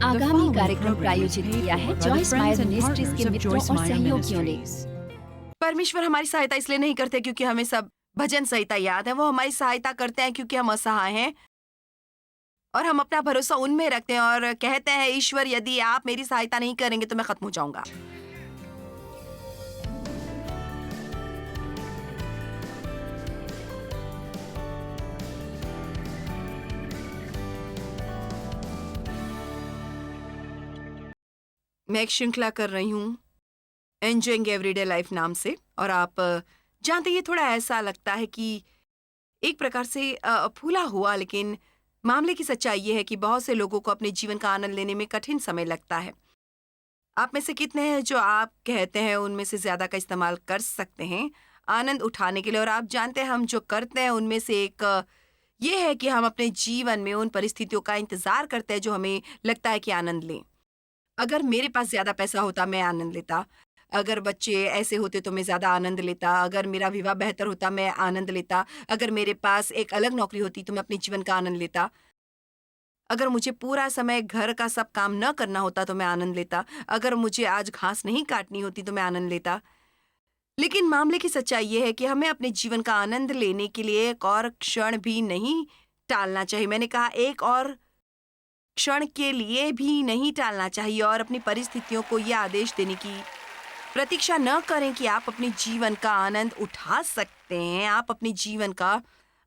आगामी कार्यक्रम प्रायोजित किया है जॉयस मायर मिनिस्ट्रीज के मित्रों और सहयोगियों ने। परमेश्वर हमारी सहायता इसलिए नहीं करते क्योंकि हमें सब भजन संहिता याद है। वो हमारी सहायता करते हैं क्योंकि हम असहाय हैं और हम अपना भरोसा उनमें रखते हैं और कहते हैं, ईश्वर यदि आप मेरी सहायता नहीं करेंगे तो मैं खत्म हो जाऊंगा। मैं एक श्रृंखला कर रही हूँ एंजॉयिंग एवरीडे लाइफ नाम से, और आप जानते, ये थोड़ा ऐसा लगता है कि एक प्रकार से फूला हुआ, लेकिन मामले की सच्चाई ये है कि बहुत से लोगों को अपने जीवन का आनंद लेने में कठिन समय लगता है। आप में से कितने हैं जो आप कहते हैं उनमें से ज्यादा का इस्तेमाल कर सकते हैं आनंद उठाने के लिए? और आप जानते हैं हम जो करते हैं उनमें से एक ये है कि हम अपने जीवन में उन परिस्थितियों का इंतजार करते हैं जो हमें लगता है कि आनंद लें। अगर मेरे पास ज्यादा पैसा होता मैं आनंद लेता, अगर बच्चे ऐसे होते तो मैं ज्यादा आनंद लेता, अगर मेरा विवाह बेहतर होता मैं आनंद लेता, अगर मेरे पास एक अलग नौकरी होती तो मैं अपने जीवन का आनंद लेता, अगर मुझे पूरा समय घर का सब काम न करना होता तो मैं आनंद लेता, अगर मुझे आज घास नहीं काटनी होती तो मैं आनंद लेता। लेकिन मामले की सच्चाई ये है कि हमें अपने जीवन का आनंद लेने के लिए एक और क्षण भी नहीं टालना चाहिए। मैंने कहा एक और क्षण के लिए भी नहीं टालना चाहिए, और अपनी परिस्थितियों को यह आदेश देने की प्रतीक्षा न करें कि आप अपने जीवन का आनंद उठा सकते हैं। आप अपने जीवन का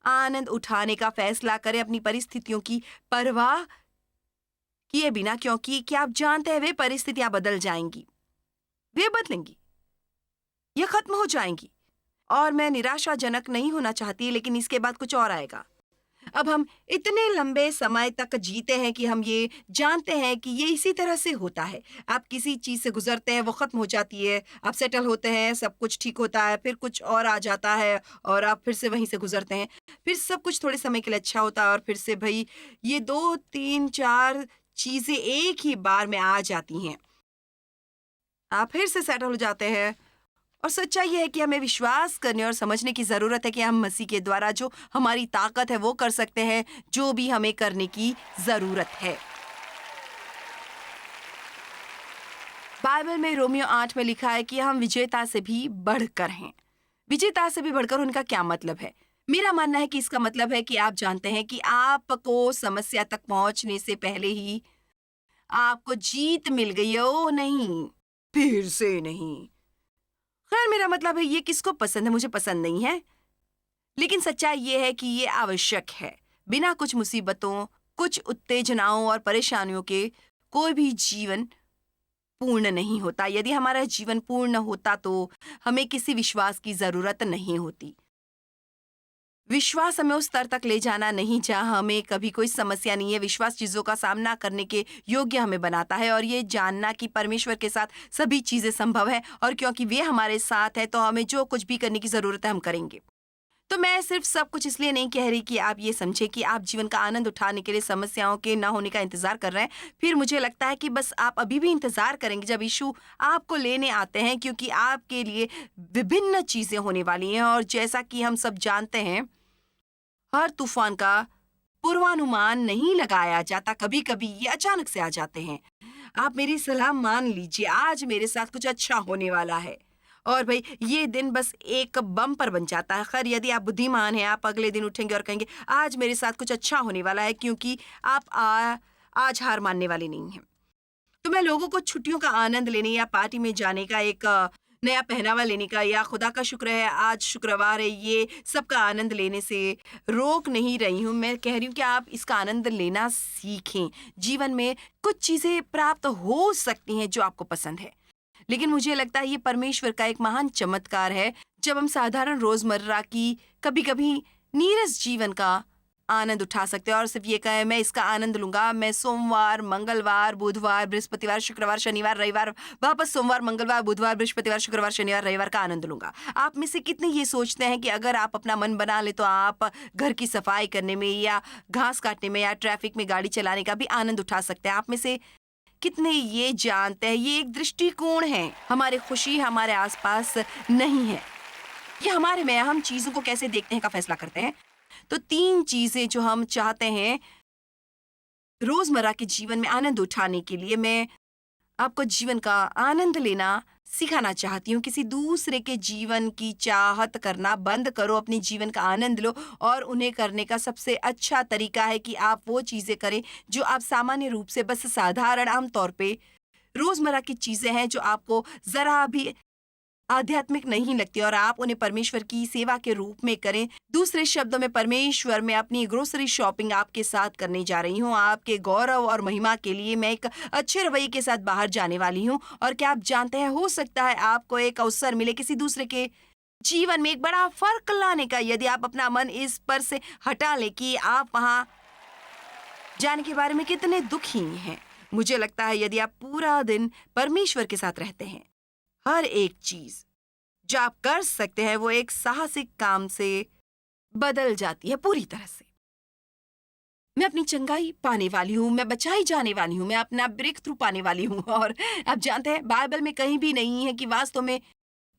आनंद उठाने का फैसला करें अपनी परिस्थितियों की परवाह किए बिना, क्योंकि क्या आप जानते हैं वे परिस्थितियां बदल जाएंगी, वे बदलेंगी, ये खत्म हो जाएंगी। और मैं निराशाजनक नहीं होना चाहती, लेकिन इसके बाद कुछ और आएगा। अब हम इतने लंबे समय तक जीते हैं कि हम ये जानते हैं कि ये इसी तरह से होता है। आप किसी चीज से गुजरते हैं, वो खत्म हो जाती है, आप सेटल होते हैं, सब कुछ ठीक होता है, फिर कुछ और आ जाता है और आप फिर से वहीं से गुजरते हैं। फिर सब कुछ थोड़े समय के लिए अच्छा होता है और फिर से भाई ये 2 3 4 चीजें एक ही बार में आ जाती हैं। आप फिर से सेटल हो जाते हैं। और सच्चाई ये है कि हमें विश्वास करने और समझने की जरूरत है कि हम मसीह के द्वारा जो हमारी ताकत है वो कर सकते हैं जो भी हमें करने की जरूरत है। बाइबल में रोमियो 8 में लिखा है कि हम विजेता से भी बढ़कर हैं। विजेता से भी बढ़कर उनका क्या मतलब है? मेरा मानना है कि इसका मतलब है कि आप जानते हैं कि आपको समस्या तक पहुंचने से पहले ही आपको जीत मिल गई है। ओ नहीं, फिर से नहीं। खैर, मेरा मतलब है ये किसको पसंद है? मुझे पसंद नहीं है, लेकिन सच्चाई ये है कि ये आवश्यक है। बिना कुछ मुसीबतों, कुछ उत्तेजनाओं और परेशानियों के कोई भी जीवन पूर्ण नहीं होता। यदि हमारा जीवन पूर्ण होता तो हमें किसी विश्वास की जरूरत नहीं होती। विश्वास हमें उस स्तर तक ले जाना नहीं जहां हमें कभी कोई समस्या नहीं है। विश्वास चीजों का सामना करने के योग्य हमें बनाता है और ये जानना कि परमेश्वर के साथ सभी चीजें संभव है, और क्योंकि वे हमारे साथ है तो हमें जो कुछ भी करने की जरूरत है हम करेंगे। तो मैं सिर्फ सब कुछ इसलिए नहीं कह रही कि आप ये समझे कि आप जीवन का आनंद उठाने के लिए समस्याओं के ना होने का इंतजार कर रहे हैं। फिर मुझे लगता है कि बस आप अभी भी इंतजार करेंगे जब यीशु आपको लेने आते हैं, क्योंकि आपके लिए विभिन्न चीजें होने वाली हैं। और जैसा कि हम सब जानते हैं, हर तूफान का पूर्वानुमान नहीं लगाया जाता, कभी कभी ये अचानक से आ जाते हैं। आप मेरी सलाह मान लीजिए, आज मेरे साथ कुछ अच्छा होने वाला है, और भाई ये दिन बस एक बम पर बन जाता है। खैर, यदि आप बुद्धिमान हैं, आप अगले दिन उठेंगे और कहेंगे आज मेरे साथ कुछ अच्छा होने वाला है, क्योंकि आप आज हार मानने वाले नहीं हैं। तो मैं लोगों को छुट्टियों का आनंद लेने या पार्टी में जाने का, एक नया पहनावा लेने का, या खुदा का शुक्र है आज शुक्रवार है, ये सब का आनंद लेने से रोक नहीं रही हूँ। मैं कह रही हूँ कि आप इसका आनंद लेना सीखें। जीवन में कुछ चीजें प्राप्त हो सकती हैं जो आपको पसंद है, लेकिन मुझे लगता है ये परमेश्वर का एक महान चमत्कार है जब हम साधारण रोजमर्रा की कभी कभी नीरस जीवन का आनंद उठा सकते हैं और सिर्फ ये कहें मैं इसका आनंद लूंगा, मैं सोमवार, मंगलवार, बुधवार, बृहस्पतिवार, शुक्रवार, शनिवार, रविवार, वापस सोमवार, मंगलवार, बुधवार, बृहस्पतिवार, शुक्रवार, शनिवार, रविवार का आनंद लूंगा। आप में से कितने ये सोचते हैं कि अगर आप अपना मन बना ले तो आप घर की सफाई करने में या घास काटने में या ट्रैफिक में गाड़ी चलाने का भी आनंद उठा सकते हैं? आप में से कितने ये जानते हैं ये एक दृष्टिकोण है, हमारी खुशी हमारे आसपास नहीं है, ये हमारे में हम चीजों को कैसे देखते हैं का फैसला करते हैं। तो 3 चीजें जो हम चाहते हैं रोजमर्रा के जीवन में आनंद उठाने के लिए मैं आपको जीवन का आनंद लेना सिखाना चाहती हूँ। किसी दूसरे के जीवन की चाहत करना बंद करो, अपने जीवन का आनंद लो और उन्हें करने का सबसे अच्छा तरीका है कि आप वो चीज़ें करें जो आप सामान्य रूप से बस साधारण आम तौर पे रोज़मर्रा की चीज़ें हैं जो आपको ज़रा भी आध्यात्मिक नहीं लगती और आप उन्हें परमेश्वर की सेवा के रूप में करें। दूसरे शब्दों में परमेश्वर में अपनी ग्रोसरी शॉपिंग आपके साथ करने जा रही हूँ। आपके गौरव और महिमा के लिए मैं एक अच्छे रवैये के साथ बाहर जाने वाली हूँ। और क्या आप जानते हैं, हो सकता है आपको एक अवसर मिले किसी दूसरे के जीवन में एक बड़ा फर्क लाने का, यदि आप अपना मन इस पर से हटा लें कि आप वहाँ जाने के बारे में कितने दुखी हैं। मुझे लगता है यदि आप पूरा दिन परमेश्वर के साथ रहते हैं, हर एक चीज जो आप कर सकते हैं वो एक साहसिक काम से बदल जाती है पूरी तरह से। मैं अपनी चंगाई पाने वाली हूँ, मैं बचाई जाने वाली हूँ, मैं अपना ब्रेक थ्रू पाने वाली हूँ। और आप जानते हैं बाइबल में कहीं भी नहीं है कि वास्तव में,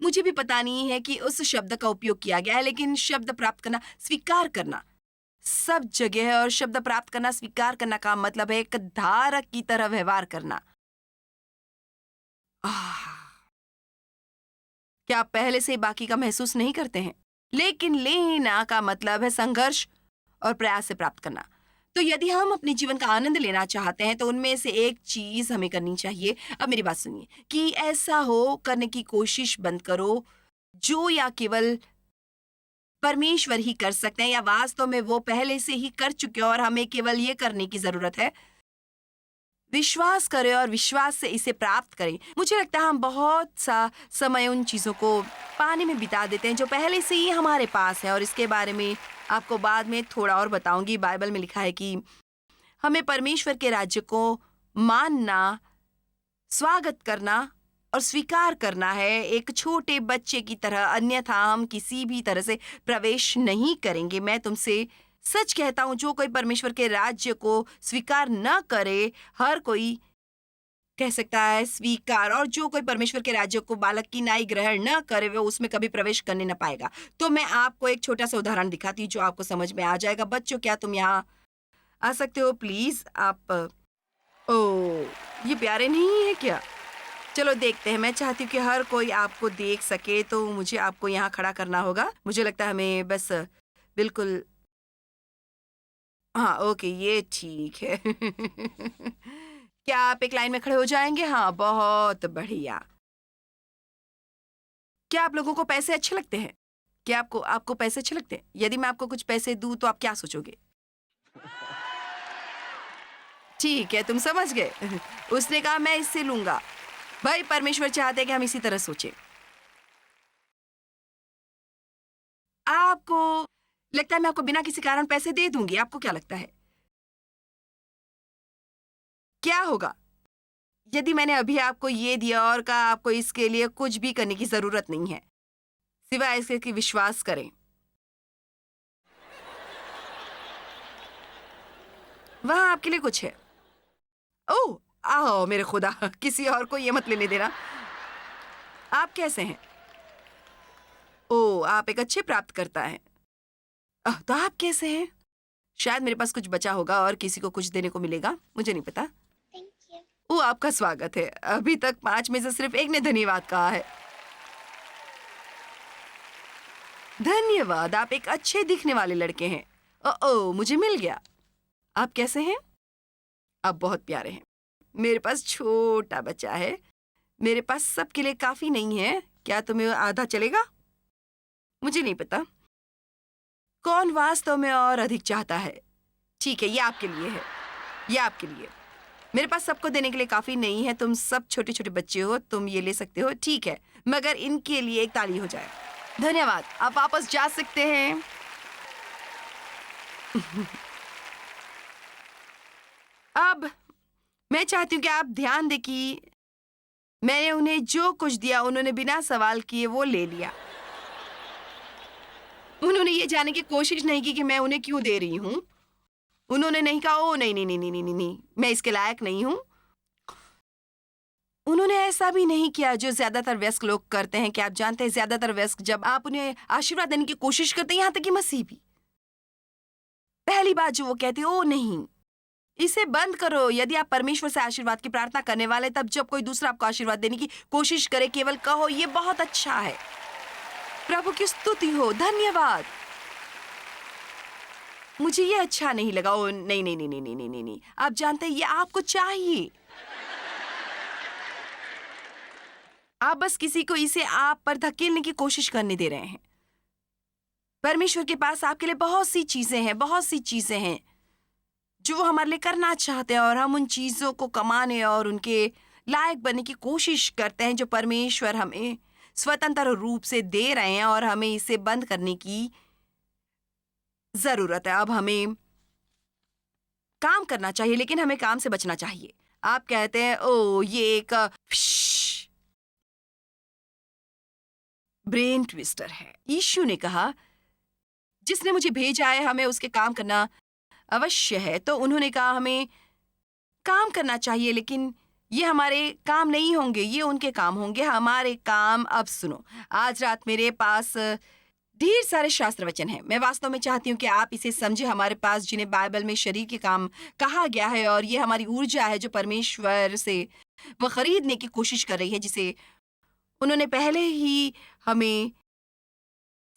मुझे भी पता नहीं है कि उस शब्द का उपयोग किया गया है, लेकिन शब्द प्राप्त करना, स्वीकार करना सब जगह है। और शब्द प्राप्त करना, स्वीकार करना का मतलब है एक धारक की तरह व्यवहार करना। क्या आप पहले से बाकी का महसूस नहीं करते हैं? लेकिन लेना का मतलब है संघर्ष और प्रयास से प्राप्त करना। तो यदि हम अपने जीवन का आनंद लेना चाहते हैं तो उनमें से एक चीज हमें करनी चाहिए। अब मेरी बात सुनिए कि ऐसा हो करने की कोशिश बंद करो जो या केवल परमेश्वर ही कर सकते हैं या वास्तव में वो पहले से ही कर चुके हैं और हमें केवल ये करने की जरूरत है। विश्वास करें और विश्वास से इसे प्राप्त करें। मुझे लगता है हम बहुत सा समय उन चीज़ों को पाने में बिता देते हैं जो पहले से ही हमारे पास है। और इसके बारे में आपको बाद में थोड़ा और बताऊंगी। बाइबल में लिखा है कि हमें परमेश्वर के राज्य को मानना, स्वागत करना और स्वीकार करना है एक छोटे बच्चे की तरह, अन्यथा हम किसी भी तरह से प्रवेश नहीं करेंगे। मैं तुमसे सच कहता हूं, जो कोई परमेश्वर के राज्य को स्वीकार न करे, हर कोई कह सकता है स्वीकार, और जो कोई परमेश्वर के राज्य को बालक की नाई ग्रहण न करे वो उसमें कभी प्रवेश करने न पाएगा। तो मैं आपको एक छोटा सा उदाहरण दिखाती हूँ जो आपको समझ में आ जाएगा। बच्चों, क्या तुम यहाँ आ सकते हो प्लीज? आप ये प्यारे नहीं है क्या? चलो देखते हैं। मैं चाहती हूँ कि हर कोई आपको देख सके, तो मुझे आपको यहाँ खड़ा करना होगा। मुझे लगता है हमें बस बिल्कुल, हाँ ओके, ये ठीक है। क्या आप एक लाइन में खड़े हो जाएंगे? हाँ, बहुत बढ़िया। क्या आप लोगों को पैसे अच्छे लगते हैं? क्या आपको आपको पैसे अच्छे लगते हैं? यदि मैं आपको कुछ पैसे दूं तो आप क्या सोचोगे? ठीक है, तुम समझ गए। उसने कहा मैं इससे लूंगा। भाई, परमेश्वर चाहते हैं कि हम इसी तरह सोचें। आपको लगता है मैं आपको बिना किसी कारण पैसे दे दूंगी? आपको क्या लगता है क्या होगा यदि मैंने अभी आपको ये दिया और कहा आपको इसके लिए कुछ भी करने की जरूरत नहीं है सिवाय इसके कि विश्वास करें? वहां आपके लिए कुछ है। ओह, आओ मेरे खुदा, किसी और को ये मत लेने देना। आप कैसे हैं? ओह, आप एक अच्छे प्राप्तकर्ता हैं। तो आप कैसे हैं? शायद मेरे पास कुछ बचा होगा और किसी को कुछ देने को मिलेगा, मुझे नहीं पता। ओह, आपका स्वागत है। अभी तक 5 में से सिर्फ एक ने धन्यवाद कहा है। धन्यवाद, आप एक अच्छे दिखने वाले लड़के हैं। ओह, मुझे मिल गया। आप कैसे हैं? आप बहुत प्यारे हैं। मेरे पास छोटा बच्चा है। मेरे पास सबके लिए काफी नहीं है। क्या तुम्हें आधा चलेगा? मुझे नहीं पता कौन वास्तव में और अधिक चाहता है। ठीक है, ये आपके लिए है, ये आपके लिए। मेरे पास सबको देने के लिए काफी नहीं है। तुम सब छोटे छोटे बच्चे हो, तुम ये ले सकते हो, ठीक है, मगर इनके लिए एक ताली हो जाए। धन्यवाद, आप वापस जा सकते हैं। अब मैं चाहती हूँ कि आप ध्यान दें कि मैंने उन्हें जो कुछ दिया उन्होंने बिना सवाल किए वो ले लिया। उन्होंने ये जानने की कोशिश नहीं की कि मैं उन्हें क्यों दे रही हूँ। उन्होंने नहीं कहा ओ नहीं नहीं नहीं नहीं नहीं नहीं, मैं इसके लायक नहीं हूँ। उन्होंने ऐसा भी नहीं किया जो ज्यादातर वयस्क लोग करते हैं। कि आप जानते हैं, ज्यादातर वयस्क जब आप उन्हें आशीर्वाद देने की कोशिश करते हैं, यहाँ तक कि मसीह भी, पहली बात जो वो कहते हैं, ओ नहीं, इसे बंद करो। यदि आप परमेश्वर से आशीर्वाद की प्रार्थना करने वाले, तब जब कोई दूसरा आपको आशीर्वाद देने की कोशिश करे, केवल कहो ये बहुत अच्छा है, प्रभु की स्तुति हो, धन्यवाद, मुझे ये अच्छा नहीं लगा। ओ नहीं नहीं नहीं नहीं नहीं नहीं नहीं नहीं। आप जानते हैं ये आपको चाहिए। आप बस किसी को इसे आप पर धकेलने की कोशिश करने दे रहे हैं। परमेश्वर के पास आपके लिए बहुत सी चीजें हैं, बहुत सी चीजें हैं जो वो हमारे लिए करना चाहते हैं, और हम उन चीजों को कमाने और उनके लायक बनने की कोशिश करते हैं जो परमेश्वर हमें स्वतंत्र रूप से दे रहे हैं, और हमें इसे बंद करने की जरूरत है। अब हमें काम करना चाहिए, लेकिन हमें काम से बचना चाहिए। आप कहते हैं ओ ये एक ब्रेन ट्विस्टर है। यीशु ने कहा जिसने मुझे भेजा है हमें उसके काम करना अवश्य है। तो उन्होंने कहा हमें काम करना चाहिए, लेकिन ये हमारे काम नहीं होंगे, ये उनके काम होंगे। हमारे काम, अब सुनो, आज रात मेरे पास ढेर सारे शास्त्र वचन हैं। मैं वास्तव में चाहती हूँ कि आप इसे समझे। हमारे पास जिन्हें बाइबल में शरीर के काम कहा गया है, और ये हमारी ऊर्जा है जो परमेश्वर से वह खरीदने की कोशिश कर रही है, जिसे उन्होंने पहले ही हमें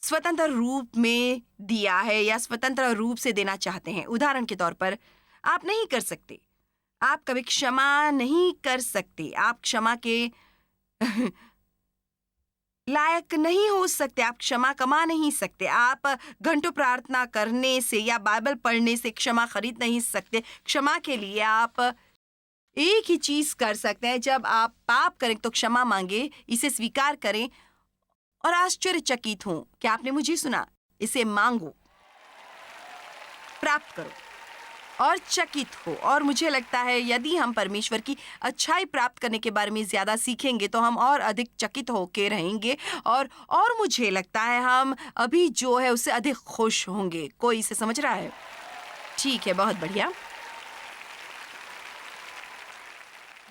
स्वतंत्र रूप में दिया है या स्वतंत्र रूप से देना चाहते हैं। उदाहरण के तौर पर, आप नहीं कर सकते, आप कभी क्षमा नहीं कर सकते, आप क्षमा के लायक नहीं हो सकते, आप क्षमा कमा नहीं सकते, आप घंटों प्रार्थना करने से या बाइबल पढ़ने से क्षमा खरीद नहीं सकते। क्षमा के लिए आप एक ही चीज कर सकते हैं, जब आप पाप करें तो क्षमा मांगे, इसे स्वीकार करें और आश्चर्यचकित हों कि आपने मुझे सुना। इसे मांगो, प्राप्त करो और चकित हो। और मुझे लगता है यदि हम परमेश्वर की अच्छाई प्राप्त करने के बारे में ज्यादा सीखेंगे तो हम और अधिक चकित होके रहेंगे, और मुझे लगता है हम अभी जो है उससे अधिक खुश होंगे। कोई इसे समझ रहा है? ठीक है, बहुत बढ़िया।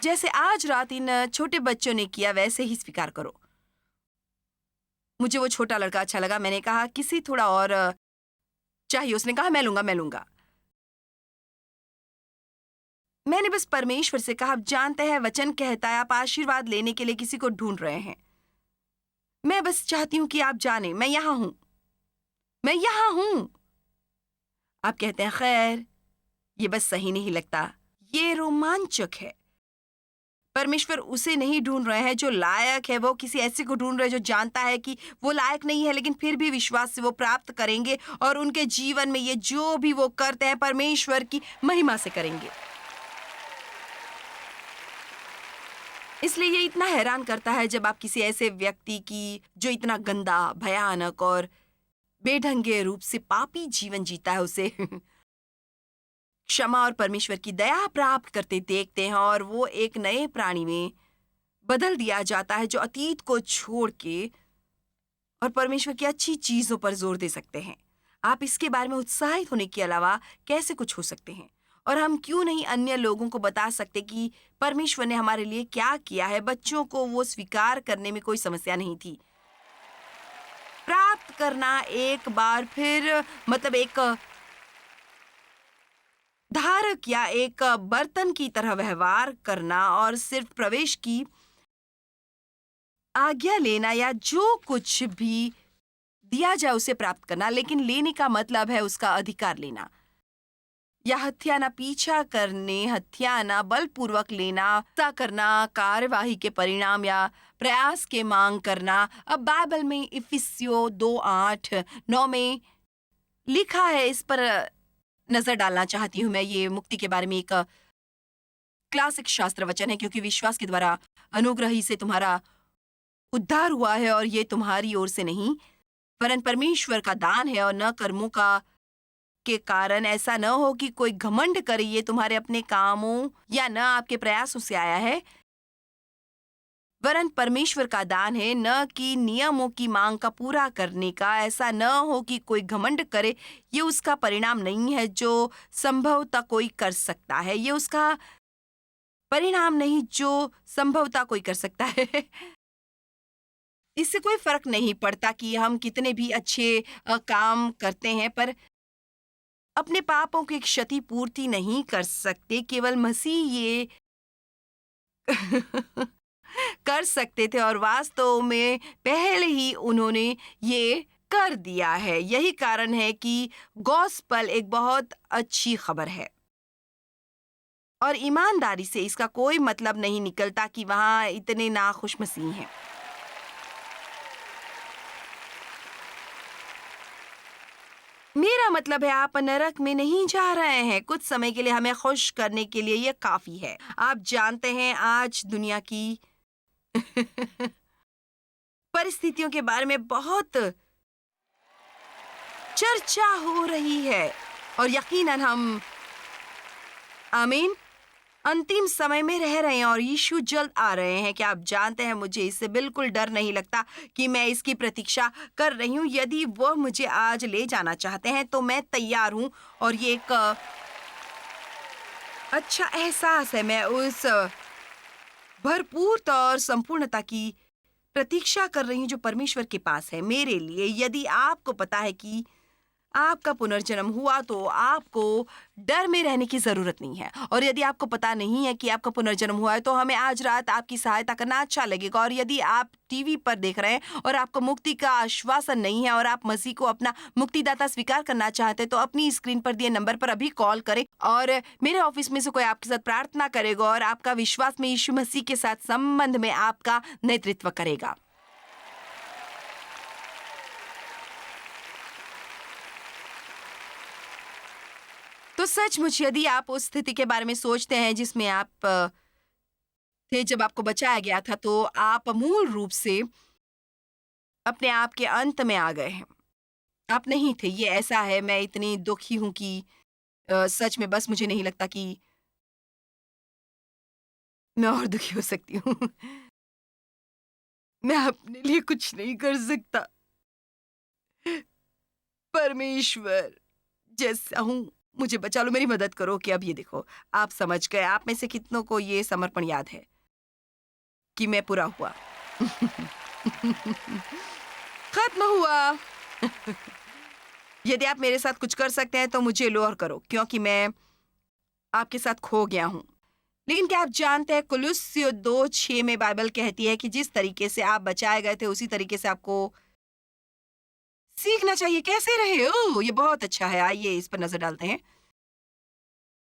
जैसे आज रात इन छोटे बच्चों ने किया, वैसे ही स्वीकार करो। मुझे वो छोटा लड़का अच्छा लगा। मैंने कहा किसी थोड़ा और चाहिए, उसने कहा मैं लूंगा मैं लूंगा। मैंने बस परमेश्वर से कहा, आप जानते हैं वचन कहता है आप आशीर्वाद लेने के लिए किसी को ढूंढ रहे हैं। मैं बस चाहती हूं कि आप जाने मैं यहां हूं, मैं यहां हूं। आप कहते हैं खैर ये बस सही नहीं लगता, ये रोमांचक है। परमेश्वर उसे नहीं ढूंढ रहे हैं जो लायक है, वो किसी ऐसे को ढूंढ रहे हैं जो जानता है कि वो लायक नहीं है, लेकिन फिर भी विश्वास से वो प्राप्त करेंगे, और उनके जीवन में ये जो भी वो करते हैं परमेश्वर की महिमा से करेंगे। इसलिए ये इतना हैरान करता है जब आप किसी ऐसे व्यक्ति की जो इतना गंदा, भयानक और बेढंगे रूप से पापी जीवन जीता है, उसे क्षमा और परमेश्वर की दया प्राप्त करते देखते हैं, और वो एक नए प्राणी में बदल दिया जाता है जो अतीत को छोड़ के और परमेश्वर की अच्छी चीजों पर जोर दे सकते हैं। आप इसके बारे में उत्साहित होने के अलावा कैसे कुछ हो सकते हैं? और हम क्यों नहीं अन्य लोगों को बता सकते कि परमेश्वर ने हमारे लिए क्या किया है? बच्चों को वो स्वीकार करने में कोई समस्या नहीं थी। प्राप्त करना एक बार फिर, मतलब एक धारक या एक बर्तन की तरह व्यवहार करना, और सिर्फ प्रवेश की आज्ञा लेना या जो कुछ भी दिया जाए उसे प्राप्त करना, लेकिन लेने का मतलब है उसका अधिकार लेना, या हत्याना पीछा करने, हत्याना बलपूर्वक लेना, सा करना, कार्यवाही के परिणाम या प्रयास के मांग करना। अब बाइबल में इफिसियों 2:8-9 में लिखा है, इस पर नजर डालना चाहती हूं मैं। ये मुक्ति के बारे में एक क्लासिक शास्त्र वचन है, क्योंकि विश्वास के द्वारा अनुग्रह ही से तुम्हारा उद्धार हुआ है, और ये तुम्हारी ओर से नहीं वरन परमेश्वर का दान है, और न कर्मों का के कारण, ऐसा न हो कि कोई घमंड करे। ये तुम्हारे अपने कामों या न आपके प्रयासों से आया है, वरन परमेश्वर का दान है, न कि नियमों की मांग का पूरा करने का। ऐसा न हो कि कोई घमंड करे, ये उसका परिणाम नहीं है जो संभवतः कोई कर सकता है। ये उसका परिणाम नहीं जो संभवतः कोई कर सकता है। इससे कोई फर्क नहीं पड़ता कि हम कितने भी अच्छे काम करते हैं, पर अपने पापों की क्षतिपूर्ति नहीं कर सकते, केवल मसीह ये कर सकते थे और वास्तव में पहले ही उन्होंने ये कर दिया है। यही कारण है कि गॉस्पेल एक बहुत अच्छी खबर है और ईमानदारी से इसका कोई मतलब नहीं निकलता कि वहाँ इतने नाखुश मसीह हैं। मेरा मतलब है आप नरक में नहीं जा रहे हैं। कुछ समय के लिए हमें खुश करने के लिए ये काफी है। आप जानते हैं आज दुनिया की परिस्थितियों के बारे में बहुत चर्चा हो रही है और यकीनन हम आमीन अंतिम समय में रह रहे हैं और यीशु जल्द आ रहे हैं। क्या आप जानते हैं मुझे इससे बिल्कुल डर नहीं लगता कि मैं इसकी प्रतीक्षा कर रही हूँ। यदि वह मुझे आज ले जाना चाहते हैं तो मैं तैयार हूँ और ये एक अच्छा एहसास है। मैं उस भरपूरता और संपूर्णता की प्रतीक्षा कर रही हूँ जो परमेश्वर के पास है मेरे लिए। यदि आपको पता है कि आपका पुनर्जन्म हुआ तो आपको डर में रहने की जरूरत नहीं है और यदि आपको पता नहीं है कि आपका पुनर्जन्म हुआ है तो हमें आज रात आपकी सहायता करना अच्छा लगेगा। और यदि आप टीवी पर देख रहे हैं और आपको मुक्ति का आश्वासन नहीं है और आप मसीह को अपना मुक्तिदाता स्वीकार करना चाहते हैं तो अपनी स्क्रीन पर दिए नंबर पर अभी कॉल करें और मेरे ऑफिस में से कोई आपके साथ प्रार्थना करेगा और आपका विश्वास में यीशु मसीह के साथ संबंध में आपका नेतृत्व करेगा। तो सचमुच यदि आप उस स्थिति के बारे में सोचते हैं जिसमें आप थे जब आपको बचाया गया था तो आप मूल रूप से अपने आप के अंत में आ गए हैं। आप नहीं थे। ये ऐसा है, मैं इतनी दुखी हूं कि सच में बस मुझे नहीं लगता कि मैं और दुखी हो सकती हूँ। मैं अपने लिए कुछ नहीं कर सकता। परमेश्वर जैसा हूँ मुझे बचा लो, मेरी मदद करो। कि अब ये देखो, आप समझ गए। आप में से कितनों को ये समर्पण याद है कि मैं पूरा हुआ। खत्म हुआ। यदि आप मेरे साथ कुछ कर सकते हैं तो मुझे लो और करो, क्योंकि मैं आपके साथ खो गया हूँ। लेकिन क्या आप जानते हैं कुलुस्सियों 2:6 में बाइबल कहती है कि जिस तरीके से आप बचाए गए थे उसी तरीके से आपको सीखना चाहिए। कैसे रहे? ओह, ये बहुत अच्छा है। आइए इस पर नजर डालते हैं।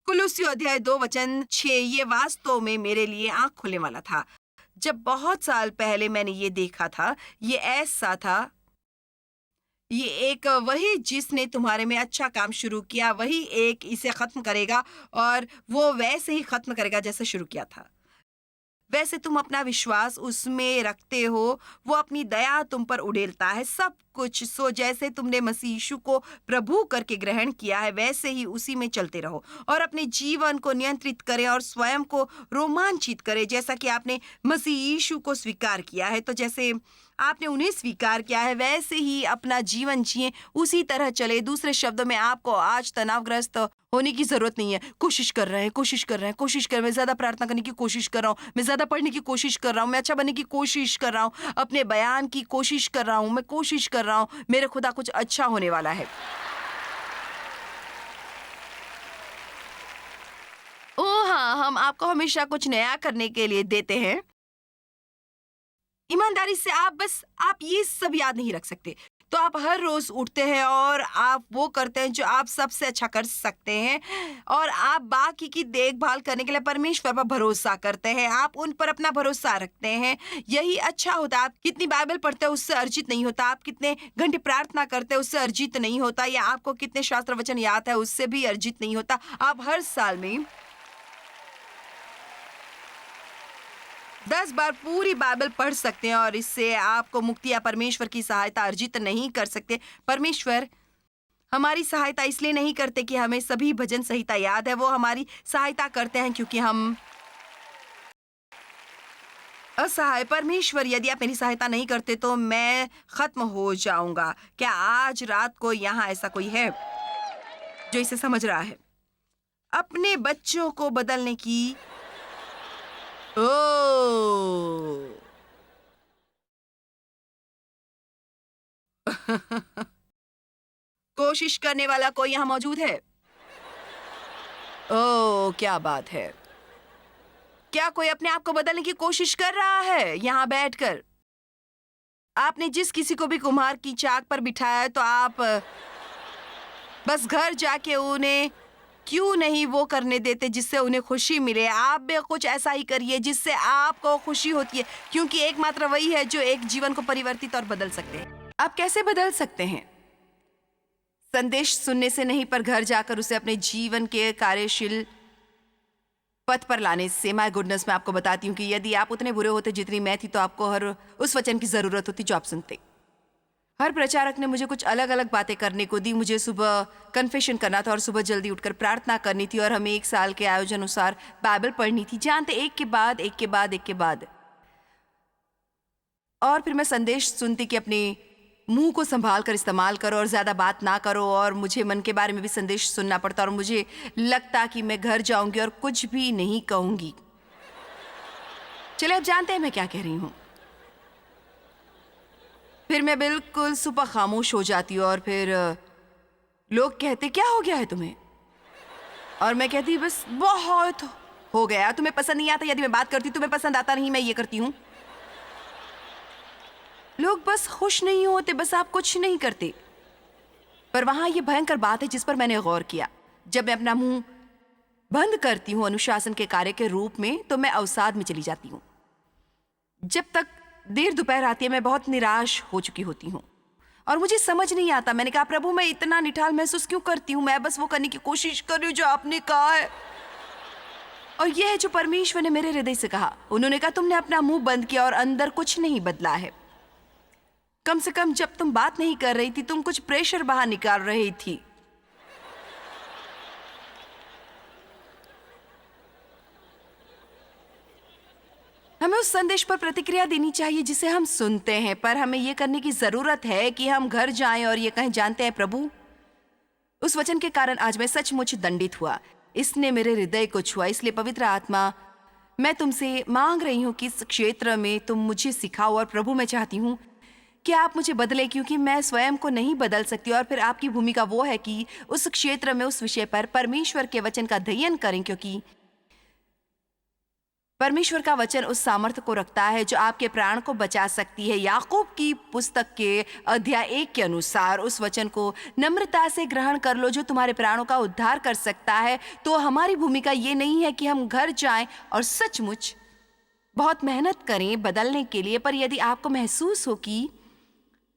कुलुस्सियों अध्याय 2 वचन 6, ये वास्तव में मेरे लिए आंख खोलने वाला था। जब बहुत साल पहले मैंने ये देखा था, ये ऐसा था, ये एक वही जिसने तुम्हारे में अच्छा काम शुरू किया वही एक इसे खत्म करेगा और वो वैसे ही खत्म करेगा जैसे शुरू किया था। वैसे तुम अपना विश्वास उसमें रखते हो, वो अपनी दया तुम पर उड़ेलता है सब कुछ। सो जैसे तुमने मसीह यीशु को प्रभु करके ग्रहण किया है वैसे ही उसी में चलते रहो और अपने जीवन को नियंत्रित करें और स्वयं को रोमांचित करें जैसा कि आपने मसीह यीशु को स्वीकार किया है। तो जैसे आपने उन्हें स्वीकार किया है वैसे ही अपना जीवन जिए, उसी तरह चले। दूसरे शब्दों में आपको आज तनावग्रस्त होने की जरूरत नहीं है। कोशिश कर रहे हैं, कोशिश कर रहे हैं, कोशिश कर रहे हैं। मैं ज्यादा प्रार्थना करने की कोशिश कर रहा हूँ, मैं ज्यादा पढ़ने की कोशिश कर रहा हूँ, मैं अच्छा बनने की कोशिश कर रहा हूँ, अपने बयान की कोशिश कर रहा हूँ, मैं कोशिश कर रहा हूँ। मेरे खुदा कुछ अच्छा होने वाला है। ओ हाँ, हम आपको हमेशा कुछ नया करने के लिए देते हैं। ईमानदारी से आप ये सब याद नहीं रख सकते। तो आप हर रोज उठते हैं और आप वो करते हैं जो आप सबसे अच्छा कर सकते हैं और आप बाकी की देखभाल करने के लिए परमेश्वर पर भरोसा करते हैं। आप उन पर अपना भरोसा रखते हैं। यही अच्छा होता है। आप कितनी बाइबल पढ़ते हैं उससे अर्जित नहीं होता। आप कितने घंटे प्रार्थना करते हैं उससे अर्जित नहीं होता। या आपको कितने शास्त्र वचन याद है उससे भी अर्जित नहीं होता। आप हर साल में 10 बार पूरी बाइबल पढ़ सकते हैं और इससे आपको मुक्ति या परमेश्वर की सहायता अर्जित नहीं कर सकते। परमेश्वर हमारी सहायता इसलिए नहीं करते कि हमें सभी भजन संहिता याद है। वो हमारी सहायता करते हैं क्योंकि हम असहाय। परमेश्वर यदि आप मेरी सहायता नहीं करते तो मैं खत्म हो जाऊंगा। क्या आज रात को यहाँ ऐसा कोई है जो इसे समझ रहा है? अपने बच्चों को बदलने की ओह कोशिश करने वाला कोई यहाँ मौजूद है? ओह, क्या बात है। क्या कोई अपने आप को बदलने की कोशिश कर रहा है यहाँ बैठकर? आपने जिस किसी को भी कुम्हार की चाक पर बिठाया है, तो आप बस घर जाके उन्हें क्यों नहीं वो करने देते जिससे उन्हें खुशी मिले? आप भी कुछ ऐसा ही करिए जिससे आपको खुशी होती है, क्योंकि एकमात्र वही है जो एक जीवन को परिवर्तित और बदल सकते हैं। आप कैसे बदल सकते हैं? संदेश सुनने से नहीं, पर घर जाकर उसे अपने जीवन के कार्यशील पथ पर लाने से। माय गुडनेस, मैं आपको बताती हूँ कि यदि आप उतने बुरे होते जितनी मैं थी, तो आपको हर उस वचन की जरूरत होती जो आप सुनते। हर प्रचारक ने मुझे कुछ अलग अलग बातें करने को दी। मुझे सुबह कन्फेशन करना था और सुबह जल्दी उठकर प्रार्थना करनी थी, और हमें 1 साल के आयोजन अनुसार बाइबल पढ़नी थी, जानते, एक के बाद एक के बाद एक के बाद। और फिर मैं संदेश सुनती कि अपने मुंह को संभाल कर इस्तेमाल करो और ज्यादा बात ना करो, और मुझे मन के बारे में भी संदेश सुनना पड़ता, और मुझे लगता कि मैं घर जाऊंगी और कुछ भी नहीं कहूंगी। चलिए, अब जानते हैं मैं क्या कह रही हूं। फिर मैं बिल्कुल सुबह खामोश हो जाती हूँ, और फिर लोग कहते क्या हो गया है तुम्हें? और मैं कहती बस बहुत हो गया। तुम्हें पसंद नहीं आता? यदि मैं बात करती तुम्हें पसंद आता नहीं, मैं ये करती हूँ। लोग बस खुश नहीं होते, बस आप कुछ नहीं करते। पर वहां ये भयंकर बात है जिस पर मैंने गौर किया। जब मैं अपना मुंह बंद करती हूँ अनुशासन के कार्य के रूप में, तो मैं अवसाद में चली जाती हूँ। जब तक देर दोपहर आती है, मैं बहुत निराश हो चुकी होती हूँ और मुझे समझ नहीं आता। मैंने कहा, प्रभु, मैं इतना निठाल महसूस क्यों करती हूँ? मैं बस वो करने की कोशिश कर रही हूँ जो आपने कहा है। और यह है जो परमेश्वर ने मेरे हृदय से कहा। उन्होंने कहा, तुमने अपना मुंह बंद किया और अंदर कुछ नहीं बदला है। कम से कम जब तुम बात नहीं कर रही थी, तुम कुछ प्रेशर बाहर निकाल रही थी। हमें उस संदेश पर प्रतिक्रिया देनी चाहिए जिसे हम सुनते हैं, पर हमें यह करने की जरूरत है कि हम घर जाएं और ये कहें, जानते हैं प्रभु, उस वचन के कारण आज मैं सचमुच दंडित हुआ। इसने मेरे हृदय को छुआ। इसलिए पवित्र आत्मा, मैं तुमसे मांग रही हूं कि इस क्षेत्र में तुम मुझे सिखाओ। और प्रभु, मैं चाहती हूं कि आप मुझे बदले, क्योंकि मैं स्वयं को नहीं बदल सकती। और फिर आपकी भूमिका वो है कि उस क्षेत्र में, उस विषय पर परमेश्वर के वचन का अध्ययन करें, क्योंकि परमेश्वर का वचन उस सामर्थ्य को रखता है जो आपके प्राण को बचा सकती है। याकूब की पुस्तक के अध्याय 1 के अनुसार उस वचन को नम्रता से ग्रहण कर लो जो तुम्हारे प्राणों का उद्धार कर सकता है। तो हमारी भूमिका ये नहीं है कि हम घर जाएं और सचमुच बहुत मेहनत करें बदलने के लिए, पर यदि आपको महसूस हो कि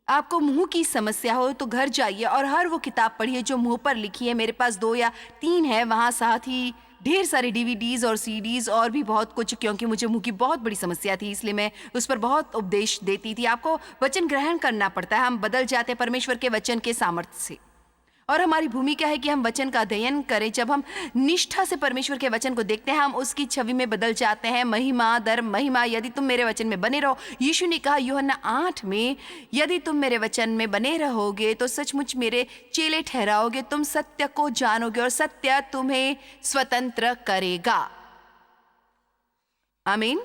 आपको मुंह की समस्या हो, तो घर जाइए और हर वो किताब पढ़िए जो मुंह पर लिखी है। मेरे पास 2 या 3 है, वहाँ साथ ही ढेर सारे DVDs और CDs और भी बहुत कुछ, क्योंकि मुझे मुंह की बहुत बड़ी समस्या थी, इसलिए मैं उस पर बहुत उपदेश देती थी। आपको वचन ग्रहण करना पड़ता है। हम बदल जाते हैं परमेश्वर के वचन के सामर्थ्य से, और हमारी भूमिका है कि हम वचन का अध्ययन करें। जब हम निष्ठा से परमेश्वर के वचन को देखते हैं, हम उसकी छवि में बदल जाते हैं, महिमा दर महिमा। यदि तुम मेरे वचन में बने रहो, यीशु ने कहा यूहन्ना 8 में, यदि तुम मेरे वचन में बने रहोगे तो सचमुच मेरे चेले ठहराओगे, तुम सत्य को जानोगे और सत्य तुम्हें स्वतंत्र करेगा। आमीन।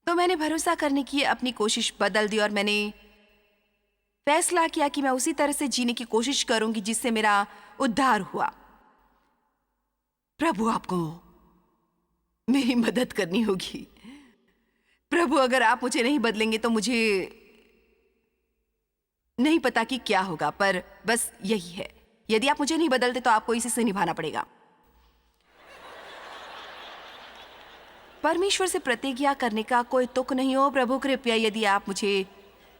तो मैंने भरोसा करने की अपनी कोशिश बदल दी, और मैंने फैसला किया कि मैं उसी तरह से जीने की कोशिश करूंगी जिससे मेरा उद्धार हुआ। प्रभु, आपको मेरी मदद करनी होगी। प्रभु, अगर आप मुझे नहीं बदलेंगे तो मुझे नहीं पता कि क्या होगा, पर बस यही है, यदि आप मुझे नहीं बदलते तो आपको इसी से निभाना पड़ेगा। परमेश्वर से प्रतिज्ञा करने का कोई तुक नहीं हो। प्रभु, कृपया यदि आप मुझे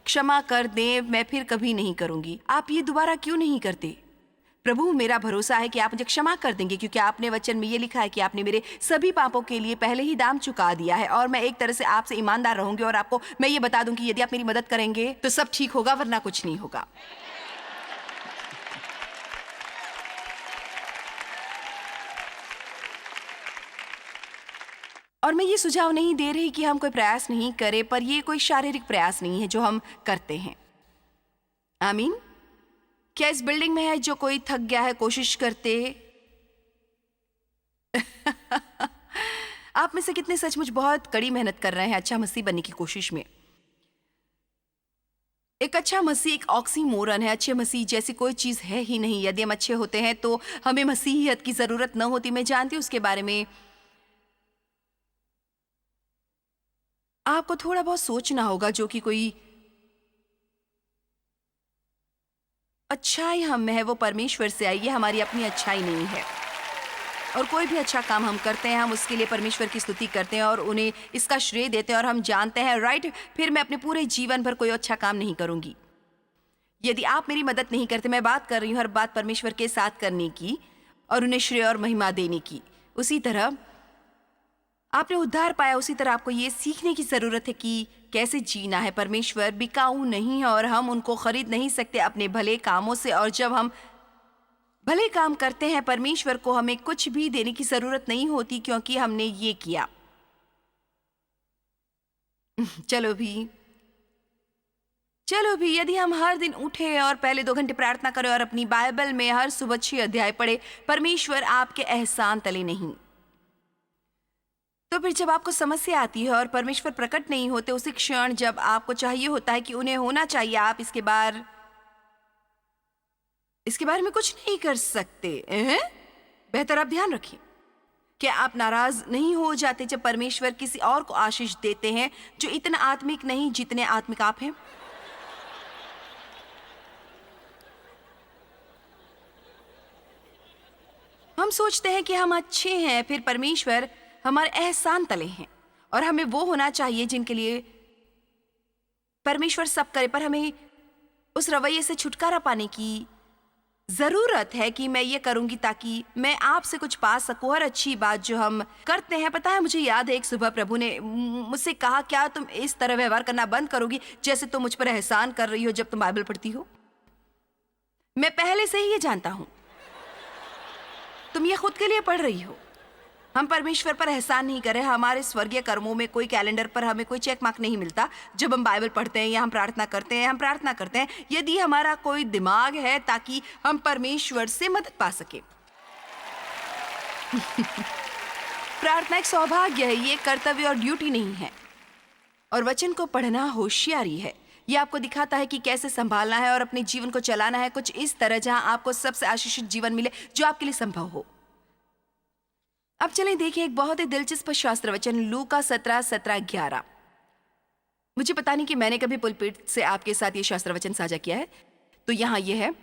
क्षमा कर दें, मैं फिर कभी नहीं करूंगी। आप ये दोबारा क्यों नहीं करते? प्रभु, मेरा भरोसा है कि आप मुझे क्षमा कर देंगे, क्योंकि आपने वचन में ये लिखा है कि आपने मेरे सभी पापों के लिए पहले ही दाम चुका दिया है। और मैं एक तरह से आपसे ईमानदार रहूंगी, और आपको मैं ये बता दूं कि यदि आप मेरी मदद करेंगे तो सब ठीक होगा, वरना कुछ नहीं होगा। और मैं ये सुझाव नहीं दे रही कि हम कोई प्रयास नहीं करें, पर ये कोई शारीरिक प्रयास नहीं है जो हम करते हैं। आमीन। क्या इस बिल्डिंग में है जो कोई थक गया है कोशिश करते? आप में से कितने सचमुच बहुत कड़ी मेहनत कर रहे हैं अच्छा मसीह बनने की कोशिश में? एक अच्छा मसीह एक ऑक्सीमोरन है। अच्छे मसीह जैसी कोई चीज़ है ही नहीं। यदि हम अच्छे होते हैं तो हमें मसीहियत की ज़रूरत न होती। मैं जानती हूँ उसके बारे में आपको थोड़ा बहुत सोचना होगा, जो कि कोई अच्छाई हम में है वो परमेश्वर से आई है, हमारी अपनी अच्छाई नहीं है। और कोई भी अच्छा काम हम करते हैं, हम उसके लिए परमेश्वर की स्तुति करते हैं और उन्हें इसका श्रेय देते हैं और हम जानते हैं राइट, फिर मैं अपने पूरे जीवन भर कोई अच्छा काम नहीं करूंगी। यदि आप मेरी मदद नहीं करते, मैं बात कर रही हूँ हर बात परमेश्वर के साथ करने की और उन्हें श्रेय और महिमा देने की। उसी तरह आपने उद्धार पाया, उसी तरह आपको ये सीखने की ज़रूरत है कि कैसे जीना है। परमेश्वर बिकाऊ नहीं है और हम उनको खरीद नहीं सकते अपने भले कामों से। और जब हम भले काम करते हैं, परमेश्वर को हमें कुछ भी देने की ज़रूरत नहीं होती, क्योंकि हमने ये किया। चलो भी यदि हम हर दिन उठे और पहले 2 घंटे प्रार्थना करें और अपनी बाइबल में हर सुबह 6 अध्याय पढ़े, परमेश्वर आपके एहसान तले नहीं। तो फिर जब आपको समस्या आती है और परमेश्वर प्रकट नहीं होते, उसी क्षण जब आपको चाहिए होता है कि उन्हें होना चाहिए, आप इसके बारे में कुछ नहीं कर सकते। बेहतर आप ध्यान रखें। क्या आप नाराज नहीं हो जाते जब परमेश्वर किसी और को आशीष देते हैं जो इतना आत्मिक नहीं जितने आत्मिक आप हैं? हम सोचते हैं कि हम अच्छे हैं, फिर परमेश्वर हमारे एहसान तले हैं और हमें वो होना चाहिए जिनके लिए परमेश्वर सब करे। पर हमें उस रवैये से छुटकारा पाने की जरूरत है कि मैं ये करूंगी ताकि मैं आपसे कुछ पा सकूं। हर अच्छी बात जो हम करते हैं, पता है मुझे याद है एक सुबह प्रभु ने मुझसे कहा, क्या तुम इस तरह व्यवहार करना बंद करोगी जैसे तुम मुझ पर एहसान कर रही हो जब तुम बाइबल पढ़ती हो? मैं पहले से ही ये जानता हूं, तुम ये खुद के लिए पढ़ रही हो। हम परमेश्वर पर एहसान नहीं कर रहे। हमारे स्वर्गीय कर्मों में कोई कैलेंडर पर हमें कोई चेक मार्क नहीं मिलता जब हम बाइबल पढ़ते हैं या हम प्रार्थना करते हैं। यदि हमारा कोई दिमाग है ताकि हम परमेश्वर से मदद पा सके। प्रार्थना एक सौभाग्य है, ये कर्तव्य और ड्यूटी नहीं है। और वचन को पढ़ना होशियारी है। ये आपको दिखाता है कि कैसे संभालना है और अपने जीवन को चलाना है कुछ इस तरह जहां आपको सबसे आशीषित जीवन मिले जो आपके लिए संभव हो। अब चलें देखिए एक बहुत ही दिलचस्प शास्त्र वचन, लूका 17:11। मुझे पता नहीं कि मैंने कभी पुलपिट से आपके साथ ये शास्त्र वचन साझा किया है, तो यहां ये है।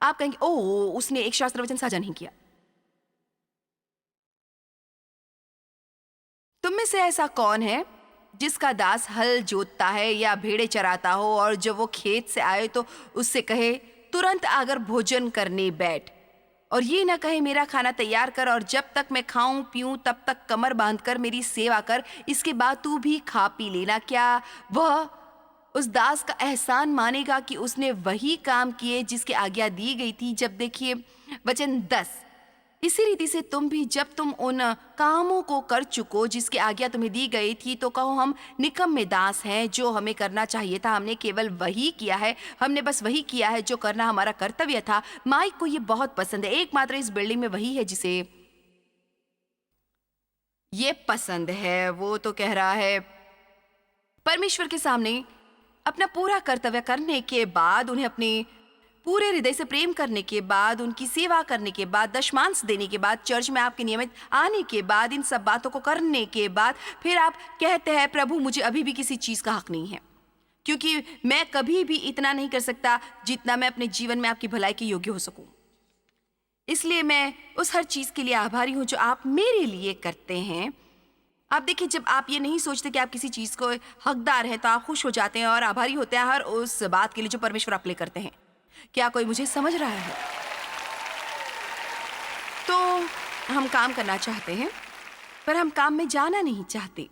आप कहेंगे ओह, उसने एक शास्त्र वचन साझा नहीं किया। तुम में से ऐसा कौन है जिसका दास हल जोतता है या भेड़े चराता हो और जब वो खेत से आए तो उससे कहे तुरंत आकर भोजन करने बैठ, और ये ना कहे मेरा खाना तैयार कर और जब तक मैं खाऊं पीऊं तब तक कमर बांधकर मेरी सेवा कर, इसके बाद तू भी खा पी लेना। क्या वह उस दास का एहसान मानेगा कि उसने वही काम किए जिसकी आज्ञा दी गई थी? जब देखिए वचन 10, इसी रीति से तुम भी जब तुम उन कामों को कर चुको जिसकी आज्ञा तुम्हें दी गई थी तो कहो हम निकम्मे दास हैं। जो हमें करना चाहिए था हमने केवल वही किया है, हमने बस वही किया है जो करना हमारा कर्तव्य था। माइक को ये बहुत पसंद है। एकमात्र इस बिल्डिंग में वही है जिसे ये पसंद है। वो तो कह रहा है परमेश्वर के सामने अपना पूरा कर्तव्य करने के बाद, उन्हें अपने पूरे हृदय से प्रेम करने के बाद, उनकी सेवा करने के बाद, दशमांश देने के बाद, चर्च में आपके नियमित आने के बाद, इन सब बातों को करने के बाद फिर आप कहते हैं प्रभु मुझे अभी भी किसी चीज़ का हक नहीं है, क्योंकि मैं कभी भी इतना नहीं कर सकता जितना मैं अपने जीवन में आपकी भलाई के योग्य हो सकूं। इसलिए मैं उस हर चीज़ के लिए आभारी हूं जो आप मेरे लिए करते हैं। आप देखिए, जब आप ये नहीं सोचते कि आप किसी चीज़ को हकदार हैं तो आप खुश हो जाते हैं और आभारी होते हैं हर उस बात के लिए जो परमेश्वर आप लिए करते हैं। क्या कोई मुझे समझ रहा है? तो हम काम करना चाहते हैं पर हम काम में जाना नहीं चाहते।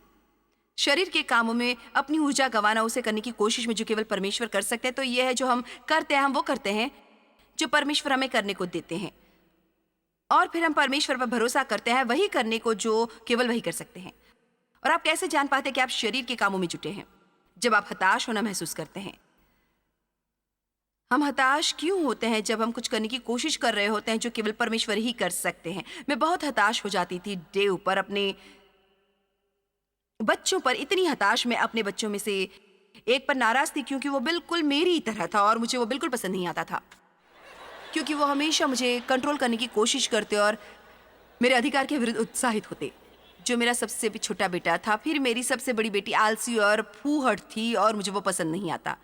शरीर के कामों में अपनी ऊर्जा गंवाना, उसे करने की कोशिश में जो केवल परमेश्वर कर सकते हैं। तो यह है जो हम करते हैं, हम वो करते हैं जो परमेश्वर हमें करने को देते हैं और फिर हम परमेश्वर पर भरोसा करते हैं वही करने को जो केवल वही कर सकते हैं। और आप कैसे जान पाते हैं कि आप शरीर के कामों में जुटे हैं? जब आप हताश होना महसूस करते हैं। हम हताश क्यों होते हैं? जब हम कुछ करने की कोशिश कर रहे होते हैं जो केवल परमेश्वर ही कर सकते हैं। मैं बहुत हताश हो जाती थी डेव पर, अपने बच्चों पर इतनी हताश। मैं अपने बच्चों में से एक पर नाराज थी क्योंकि वो बिल्कुल मेरी तरह था और मुझे वो बिल्कुल पसंद नहीं आता था, क्योंकि वो हमेशा मुझे कंट्रोल करने की कोशिश करते और मेरे अधिकार के विरुद्ध उत्साहित होते। जो मेरा सबसे भी छोटा बेटा था, फिर मेरी सबसे बड़ी बेटी आलसी और फूहड़ थी और मुझे वो पसंद नहीं आता,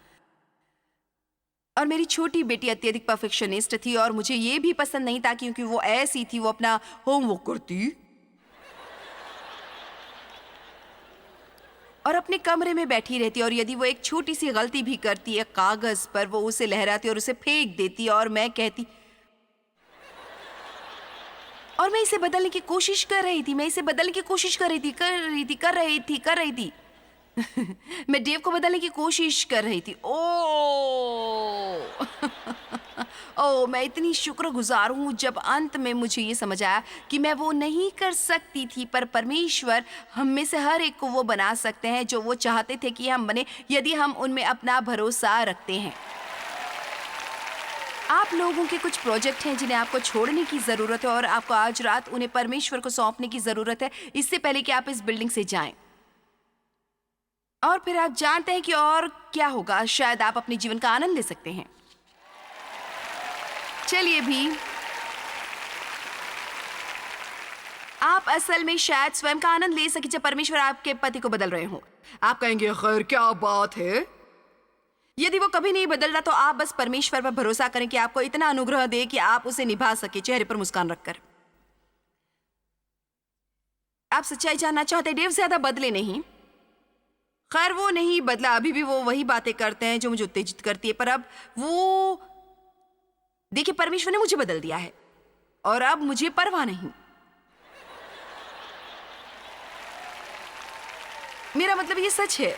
और मेरी छोटी बेटी अत्यधिक परफेक्शनिस्ट थी और मुझे ये भी पसंद नहीं था क्योंकि वो ऐसी थी, वो अपना होमवर्क करती और अपने कमरे में बैठी रहती, और यदि वो एक छोटी सी गलती भी करती है कागज पर, वो उसे लहराती और उसे फेंक देती, और मैं कहती, और मैं इसे बदलने की कोशिश कर रही थी, मैं इसे बदलने की कोशिश कर रही थी मैं डेव को बदलने की कोशिश कर रही थी। ओह मैं इतनी शुक्रगुजार हूँ जब अंत में मुझे ये समझ आया कि मैं वो नहीं कर सकती थी, पर परमेश्वर हम में से हर एक को वो बना सकते हैं जो वो चाहते थे कि हम बने, यदि हम उनमें अपना भरोसा रखते हैं। आप लोगों के कुछ प्रोजेक्ट हैं जिन्हें आपको छोड़ने की ज़रूरत है और आपको आज रात उन्हें परमेश्वर को सौंपने की ज़रूरत है, इससे पहले कि आप इस बिल्डिंग से जाएं। और फिर आप जानते हैं कि और क्या होगा, शायद आप अपने जीवन का आनंद ले सकते हैं। चलिए भी, आप असल में शायद स्वयं का आनंद ले सके जब परमेश्वर आपके पति को बदल रहे हो। आप कहेंगे खैर क्या बात है, यदि वो कभी नहीं बदल रहा तो आप बस परमेश्वर पर भरोसा करें कि आपको इतना अनुग्रह दे कि आप उसे निभा सके, चेहरे पर मुस्कान रखकर। आप सच्चाई जानना चाहते, डेव ज्यादा बदले नहीं। खैर वो नहीं बदला, अभी भी वो वही बातें करते हैं जो मुझे उत्तेजित करती है, पर अब वो देखिए परमेश्वर ने मुझे बदल दिया है और अब मुझे परवाह नहीं। मेरा मतलब ये सच है,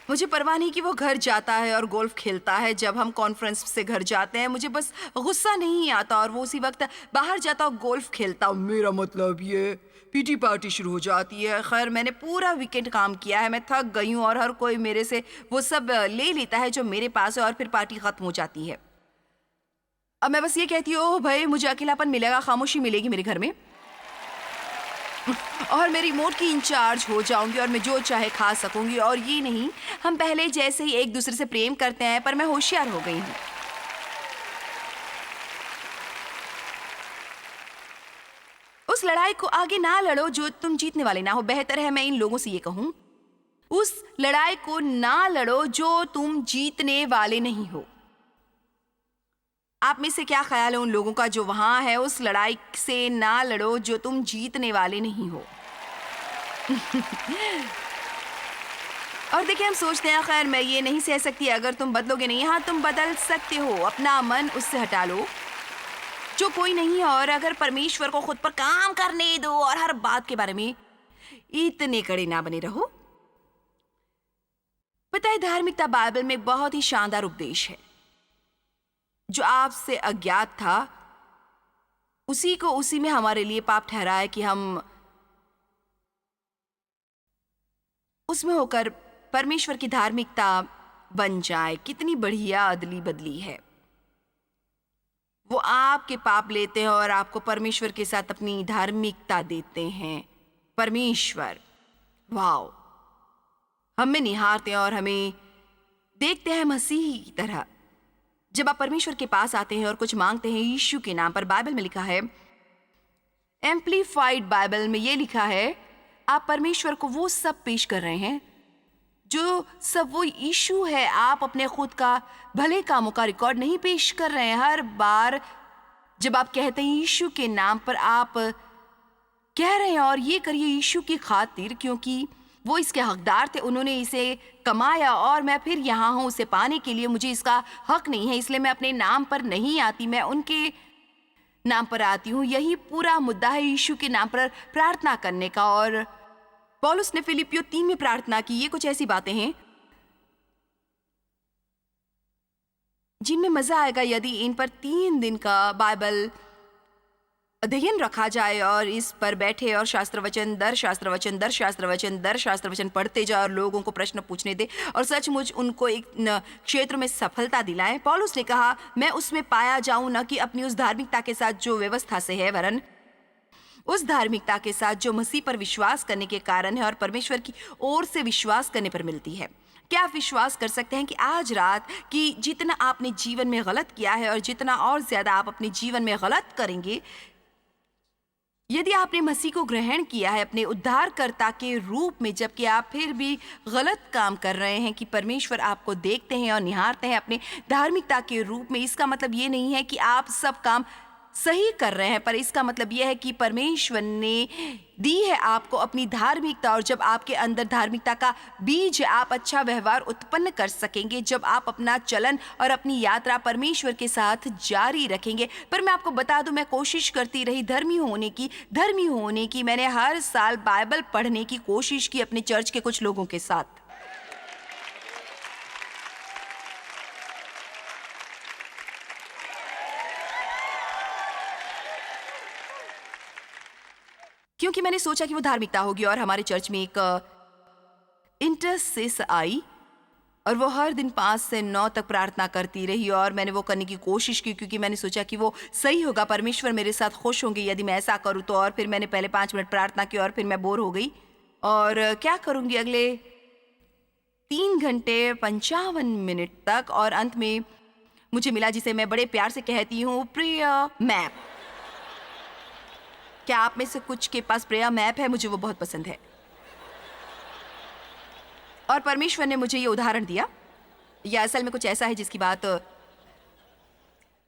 मुझे परवाह नहीं कि वो घर जाता है और गोल्फ खेलता है। जब हम कॉन्फ्रेंस से घर जाते हैं मुझे बस गुस्सा नहीं आता और वो उसी वक्त बाहर जाता और गोल्फ खेलता। मेरा मतलब ये पीटी पार्टी शुरू हो जाती है। खैर मैंने पूरा वीकेंड काम किया है, मैं थक गई हूँ और हर कोई मेरे से वो सब ले लेता है जो मेरे पास है और फिर पार्टी खत्म हो जाती है। अब मैं बस ये कहती हूँ ओह भाई मुझे अकेलापन मिलेगा, खामोशी मिलेगी मेरे घर में और मैं रिमोट की इंचार्ज हो जाऊंगी और मैं जो चाहे खा सकूंगी। और ये नहीं, हम पहले जैसे ही एक दूसरे से प्रेम करते हैं, पर मैं होशियार हो गई हूँ। उस लड़ाई को आगे ना लड़ो जो तुम जीतने वाले ना हो। बेहतर है मैं इन लोगों से ये कहूं, उस लड़ाई को ना लड़ो जो तुम जीतने वाले नहीं हो। आप में से क्या ख्याल है उन लोगों का जो वहां है? उस लड़ाई से ना लड़ो जो तुम जीतने वाले नहीं हो। और देखिए हम सोचते हैं खैर मैं ये नहीं सह सकती अगर तुम बदलोगे नहीं। हाँ तुम बदल सकते हो, अपना मन उससे हटा लो जो कोई नहीं है और अगर परमेश्वर को खुद पर काम करने दो और हर बात के बारे में इतने कड़े ना बने रहो। पता है धार्मिकता बाइबल में बहुत ही शानदार उपदेश है। जो आपसे अज्ञात था उसी को उसी में हमारे लिए पाप ठहराया कि हम उसमें होकर परमेश्वर की धार्मिकता बन जाए। कितनी बढ़िया अदली बदली है। वो आपके पाप लेते हैं और आपको परमेश्वर के साथ अपनी धार्मिकता देते हैं। परमेश्वर वाओ, हमें निहारते हैं और हमें देखते हैं मसीह की तरह। जब आप परमेश्वर के पास आते हैं और कुछ मांगते हैं यीशु के नाम पर, बाइबल में लिखा है, एम्प्लीफाइड बाइबल में ये लिखा है, आप परमेश्वर को वो सब पेश कर रहे हैं जो सब वो यीशु है। आप अपने खुद का भले कामों का रिकॉर्ड नहीं पेश कर रहे हैं। हर बार जब आप कहते हैं यीशु के नाम पर, आप कह रहे हैं और ये करिए यीशु की खातिर, क्योंकि वो इसके हकदार थे, उन्होंने इसे कमाया और मैं फिर यहाँ हूँ उसे पाने के लिए। मुझे इसका हक नहीं है, इसलिए मैं अपने नाम पर नहीं आती, मैं उनके नाम पर आती हूँ। यही पूरा मुद्दा है यीशु के नाम पर प्रार्थना करने का। और पौलुस ने फिलिपियो 3 में प्रार्थना की। ये कुछ ऐसी बातें हैं जिनमें मजा आएगा यदि इन पर 3 दिन का बाइबल अध्ययन रखा जाए और इस पर बैठे और शास्त्र वचन दर शास्त्र वचन दर शास्त्र वचन दर शास्त्र वचन पढ़ते जाए और लोगों को प्रश्न पूछने दे और सचमुच उनको एक क्षेत्र में सफलता दिलाएं। पौलुस ने कहा मैं उसमें पाया जाऊं न कि अपनी उस धार्मिकता के साथ जो व्यवस्था से है, वरन उस धार्मिकता के साथ जो मसीह पर विश्वास करने के कारण है और परमेश्वर की ओर से विश्वास करने पर मिलती है। क्या आप विश्वास कर सकते हैं कि आज रात कि जितना आपने जीवन में गलत किया है और जितना और ज्यादा आप अपने जीवन में गलत करेंगे, यदि आपने मसीह को ग्रहण किया है अपने उद्धारकर्ता के रूप में, जबकि आप फिर भी गलत काम कर रहे हैं, कि परमेश्वर आपको देखते हैं और निहारते हैं अपने धार्मिकता के रूप में, इसका मतलब ये नहीं है कि आप सब काम सही कर रहे हैं, पर इसका मतलब यह है कि परमेश्वर ने दी है आपको अपनी धार्मिकता, और जब आपके अंदर धार्मिकता का बीज है, आप अच्छा व्यवहार उत्पन्न कर सकेंगे जब आप अपना चलन और अपनी यात्रा परमेश्वर के साथ जारी रखेंगे। पर मैं आपको बता दूं, मैं कोशिश करती रही धर्मी होने की। मैंने हर साल बाइबल पढ़ने की कोशिश की अपने चर्च के कुछ लोगों के साथ। क्योंकि मैंने सोचा कि वो धार्मिकता होगी, और हमारे चर्च में एक इंटरसेस आई और वो हर दिन 5 से 9 तक प्रार्थना करती रही, और मैंने वो करने की कोशिश की क्योंकि मैंने सोचा कि वो सही होगा, परमेश्वर मेरे साथ खुश होंगे यदि मैं ऐसा करूँ तो। और फिर मैंने पहले 5 मिनट प्रार्थना की और फिर मैं बोर हो गई, और क्या करूँगी अगले 3 घंटे 55 मिनट तक, और अंत में मुझे मिला जिसे मैं बड़े प्यार से कहती हूँ प्रेयर मैप। क्या आप में से कुछ के पास प्रेयर मैप है? मुझे वो बहुत पसंद है। और परमेश्वर ने मुझे ये उदाहरण दिया, या असल में कुछ ऐसा है जिसकी बात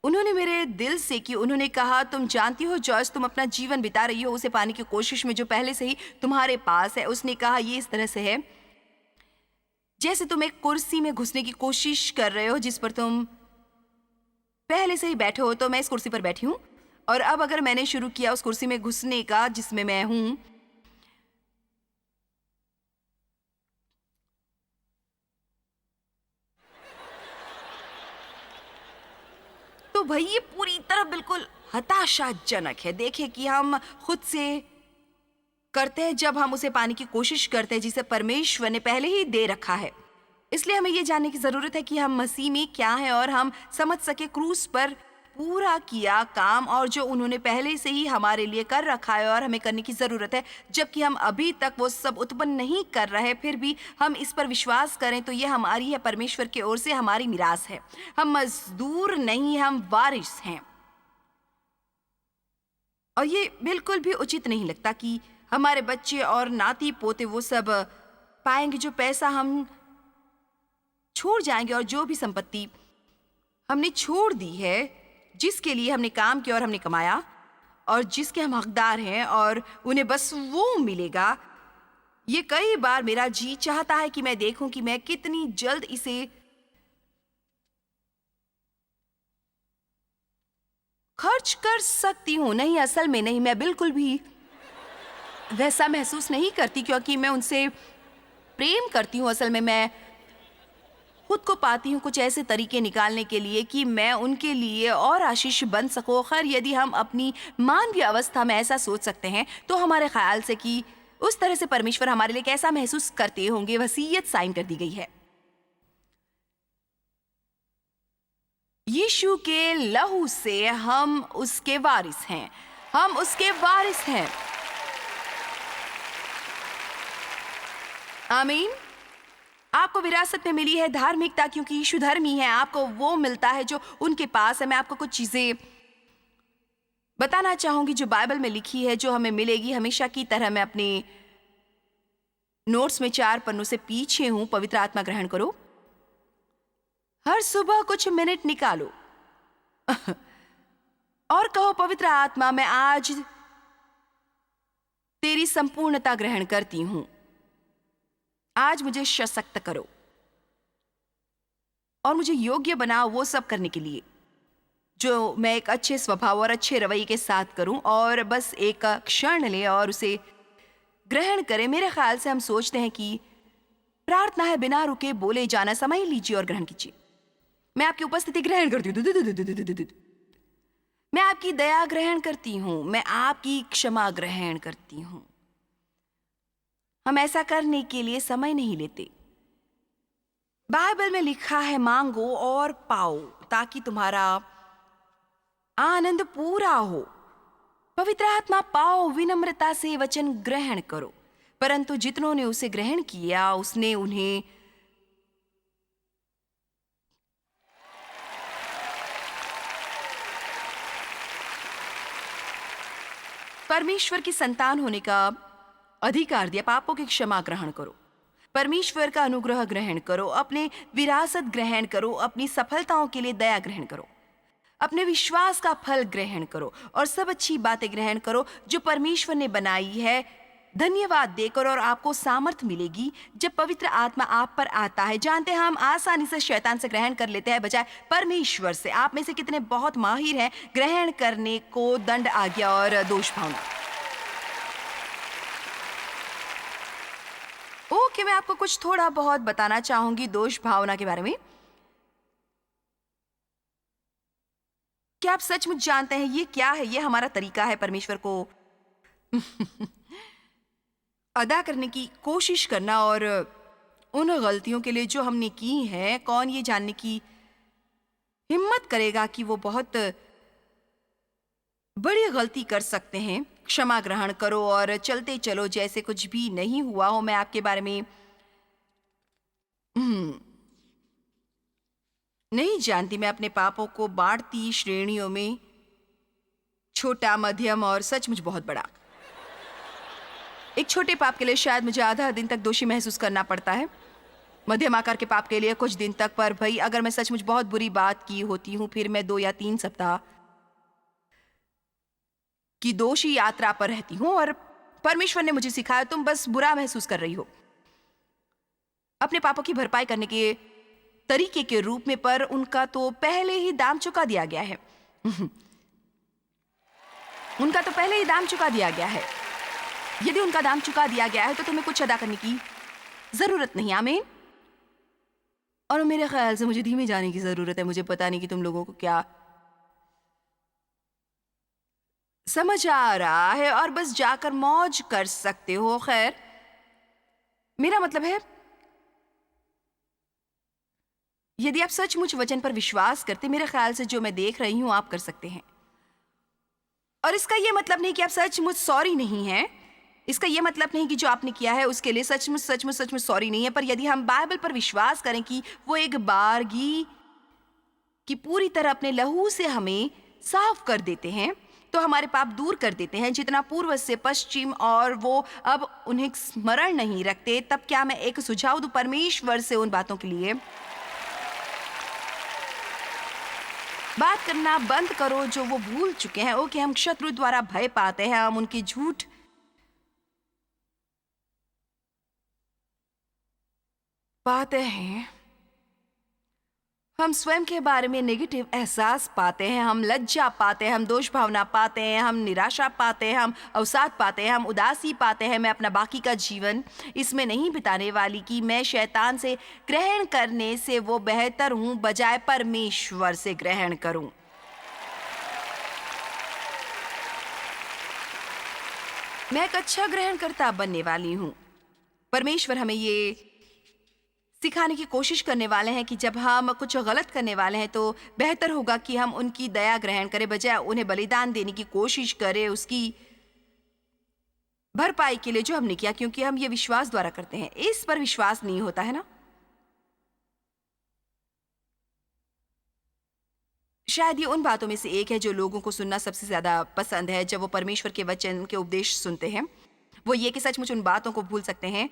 उन्होंने मेरे दिल से की। उन्होंने कहा, तुम जानती हो जॉयस, तुम अपना जीवन बिता रही हो उसे पाने की कोशिश में जो पहले से ही तुम्हारे पास है। उसने कहा ये इस तरह से है जैसे तुम एक कुर्सी में घुसने की कोशिश कर रहे हो जिस पर तुम पहले से ही बैठे हो। तो मैं इस कुर्सी पर बैठी हूँ, और अब अगर मैंने शुरू किया उस कुर्सी में घुसने का जिसमें मैं हूं, तो भाई ये पूरी तरह बिल्कुल हताशाजनक है। देखिए कि हम खुद से करते हैं जब हम उसे पाने की कोशिश करते हैं जिसे परमेश्वर ने पहले ही दे रखा है। इसलिए हमें ये जानने की जरूरत है कि हम मसीह में क्या है, और हम समझ सके क्रूस पर पूरा किया काम और जो उन्होंने पहले से ही हमारे लिए कर रखा है, और हमें करने की जरूरत है। जबकि हम अभी तक वो सब उत्पन्न नहीं कर रहे, फिर भी हम इस पर विश्वास करें तो ये हमारी है, परमेश्वर की ओर से हमारी मिरास है। हम मजदूर नहीं, हम वारिस हैं। और ये बिल्कुल भी उचित नहीं लगता कि हमारे बच्चे और नाती पोते वो सब पाएंगे जो पैसा हम छोड़ जाएंगे, और जो भी संपत्ति हमने छोड़ दी है, जिसके लिए हमने काम किया और हमने कमाया, और जिसके हम हकदार हैं, और उन्हें बस वो मिलेगा। ये कई बार मेरा जी चाहता है कि मैं देखूं कि मैं कितनी जल्द इसे खर्च कर सकती हूं। नहीं, असल में नहीं, मैं बिल्कुल भी वैसा महसूस नहीं करती क्योंकि मैं उनसे प्रेम करती हूं। असल में मैं खुद को पाती हूँ कुछ ऐसे तरीके निकालने के लिए कि मैं उनके लिए और आशीष बन सकूँ। खैर, यदि हम अपनी मानवीय अवस्था में ऐसा सोच सकते हैं तो हमारे ख्याल से कि उस तरह से परमेश्वर हमारे लिए कैसा महसूस करते होंगे। वसीयत साइन कर दी गई है। यीशु के लहू से हम उसके वारिस हैं, हम उसके वारिस हैं। आमीन। आपको विरासत में मिली है धार्मिकता क्योंकि यीशु धर्मी है। आपको वो मिलता है जो उनके पास है। मैं आपको कुछ चीजें बताना चाहूंगी जो बाइबल में लिखी है, जो हमें मिलेगी हमेशा की तरह। मैं अपने नोट्स में 4 पन्नों से पीछे हूं। पवित्र आत्मा ग्रहण करो। हर सुबह कुछ मिनट निकालो और कहो, पवित्र आत्मा, मैं आज तेरी संपूर्णता ग्रहण करती हूं। आज मुझे सशक्त करो और मुझे योग्य बनाओ वो सब करने के लिए जो मैं एक अच्छे स्वभाव और अच्छे रवैये के साथ करूं। और बस एक क्षण ले और उसे ग्रहण करें। मेरे ख्याल से हम सोचते हैं कि प्रार्थना है बिना रुके बोले जाना। समय लीजिए और ग्रहण कीजिए। मैं आपकी उपस्थिति ग्रहण करती हूँ। मैं आपकी दया ग्रहण करती हूँ। मैं आपकी क्षमा ग्रहण करती हूँ। हम ऐसा करने के लिए समय नहीं लेते। बाइबल में लिखा है, मांगो और पाओ ताकि तुम्हारा आनंद पूरा हो। पवित्र आत्मा पाओ, विनम्रता से वचन ग्रहण करो। परंतु जितनों ने उसे ग्रहण किया, उसने उन्हें परमेश्वर की संतान होने का अधिकार दिया। पापों की क्षमा ग्रहण करो, परमेश्वर का अनुग्रह ग्रहण करो, अपने विरासत ग्रहण करो, अपनी सफलताओं के लिए दया ग्रहण करो, अपने विश्वास का फल ग्रहण करो और सब अच्छी बातें ग्रहण करो जो परमेश्वर ने बनाई है, धन्यवाद देकर। और आपको सामर्थ मिलेगी जब पवित्र आत्मा आप पर आता है। जानते हैं हम आसानी से शैतान से ग्रहण कर लेते हैं बजाय परमेश्वर से। आप में से कितने बहुत माहिर हैं ग्रहण करने को, दंड, आज्ञा और दोष भावना। ओके, मैं आपको कुछ थोड़ा बहुत बताना चाहूंगी दोष भावना के बारे में। क्या आप सचमुच जानते हैं ये क्या है? ये हमारा तरीका है परमेश्वर को अदा करने की कोशिश करना और उन गलतियों के लिए जो हमने की हैं। कौन ये जानने की हिम्मत करेगा कि वो बहुत बड़ी गलती कर सकते हैं? क्षमा ग्रहण करो और चलते चलो जैसे कुछ भी नहीं हुआ हो। मैं आपके बारे में नहीं जानती। मैं अपने पापों को बांटती श्रेणियों में, छोटा, मध्यम और सचमुच बहुत बड़ा। एक छोटे पाप के लिए शायद मुझे आधा दिन तक दोषी महसूस करना पड़ता है, मध्यम आकार के पाप के लिए कुछ दिन तक। पर भाई, अगर मैं सचमुच बहुत बुरी बात की होती हूँ, फिर मैं 2 या 3 सप्ताह की दोषी यात्रा पर रहती हूँ। और परमेश्वर ने मुझे सिखाया, तुम बस बुरा महसूस कर रही हो अपने पापों की भरपाई करने के तरीके के रूप में, पर उनका तो पहले ही दाम चुका दिया गया है उनका तो पहले ही दाम चुका दिया गया है। यदि उनका दाम चुका दिया गया है तो तुम्हें कुछ अदा करने की जरूरत नहीं। आमीन। और मेरे ख्याल से मुझे धीमे जाने की जरूरत है। मुझे पता नहीं कि तुम लोगों को क्या समझ आ रहा है, और बस जाकर मौज कर सकते हो। खैर, मेरा मतलब है, यदि आप सचमुच वचन पर विश्वास करते, मेरे ख्याल से जो मैं देख रही हूं आप कर सकते हैं। और इसका यह मतलब नहीं कि आप सचमुच सॉरी नहीं हैं। इसका यह मतलब नहीं कि जो आपने किया है उसके लिए सचमुच सचमुच सचमुच सॉरी नहीं है। पर यदि हम बाइबल पर विश्वास करें कि वो एक बारगी की पूरी तरह अपने लहू से हमें साफ कर देते हैं, तो हमारे पाप दूर कर देते हैं जितना पूर्व से पश्चिम, और वो अब उन्हें स्मरण नहीं रखते, तब क्या मैं एक सुझाव दूं परमेश्वर से उन बातों के लिए? बात करना बंद करो जो वो भूल चुके हैं। ओके, हम शत्रु द्वारा भय पाते हैं, हम उनकी झूठ पाते हैं, हम स्वयं के बारे में नेगेटिव एहसास पाते हैं, हम लज्जा पाते हैं, हम दोष भावना पाते हैं, हम निराशा पाते हैं, हम अवसाद पाते हैं, हम उदासी पाते हैं। मैं अपना बाकी का जीवन इसमें नहीं बिताने वाली कि मैं शैतान से ग्रहण करने से वो बेहतर हूं बजाय परमेश्वर से ग्रहण करूं। मैं एक अच्छा ग्रहणकर्ता बनने वाली हूं। परमेश्वर हमें ये सिखाने की कोशिश करने वाले हैं कि जब हम कुछ गलत करने वाले हैं तो बेहतर होगा कि हम उनकी दया ग्रहण करें बजाय उन्हें बलिदान देने की कोशिश करें उसकी भरपाई के लिए जो हमने किया, क्योंकि हम ये विश्वास द्वारा करते हैं। इस पर विश्वास नहीं होता है ना। शायद ये उन बातों में से एक है जो लोगों को सुनना सबसे ज्यादा पसंद है जब वो परमेश्वर के वचन के उपदेश सुनते हैं। वो ये कि सचमुच उन बातों को भूल सकते हैं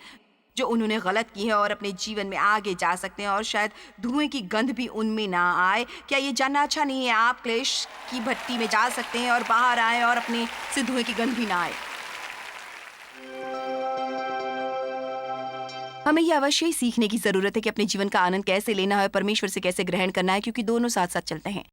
जो उन्होंने गलत की है और अपने जीवन में आगे जा सकते हैं, और शायद धुएं की गंध भी उनमें ना आए। क्या ये जानना अच्छा नहीं है? आप क्लेश की भट्टी में जा सकते हैं और बाहर आए और अपने से धुएं की गंध भी ना आए। हमें ये अवश्य ही सीखने की जरूरत है कि अपने जीवन का आनंद कैसे लेना है, परमेश्वर से कैसे ग्रहण करना है, क्योंकि दोनों साथ साथ चलते हैं।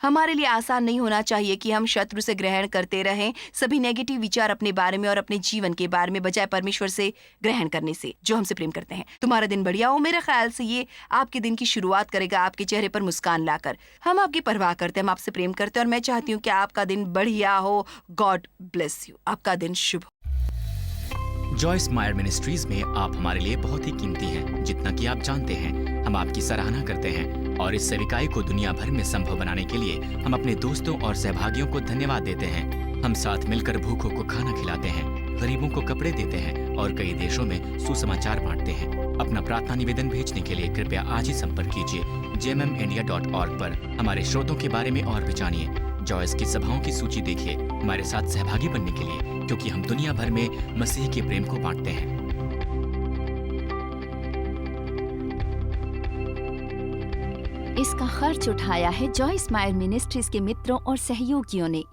हमारे लिए आसान नहीं होना चाहिए कि हम शत्रु से ग्रहण करते रहें सभी नेगेटिव विचार अपने बारे में और अपने जीवन के बारे में बजाय परमेश्वर से ग्रहण करने से जो हमसे प्रेम करते हैं। तुम्हारा दिन बढ़िया हो। मेरे ख्याल से ये आपके दिन की शुरुआत करेगा आपके चेहरे पर मुस्कान लाकर। हम आपकी परवाह करते हैं, हम आपसे प्रेम करते हैं, और मैं चाहती हूँ कि आपका दिन बढ़िया हो। God bless you. आपका दिन शुभ हो। जॉयस मायर मिनिस्ट्रीज में आप हमारे लिए बहुत ही कीमती हैं, जितना कि आप जानते हैं। हम आपकी सराहना करते हैं और इस सेविकाई को दुनिया भर में संभव बनाने के लिए हम अपने दोस्तों और सहभागियों को धन्यवाद देते हैं। हम साथ मिलकर भूखों को खाना खिलाते हैं, गरीबों को कपड़े देते हैं और कई देशों में सुसमाचार बांटते हैं। अपना प्रार्थना निवेदन भेजने के लिए कृपया आज ही संपर्क कीजिए jmmindia.org पर। हमारे स्रोतों के बारे में और भी जानिए। जॉयस की सभाओं की सूची देखिए हमारे साथ सहभागी बनने के लिए, क्योंकि हम दुनिया भर में मसीह के प्रेम को बांटते हैं। इसका खर्च उठाया है जॉयस मायर मिनिस्ट्रीज के मित्रों और सहयोगियों ने।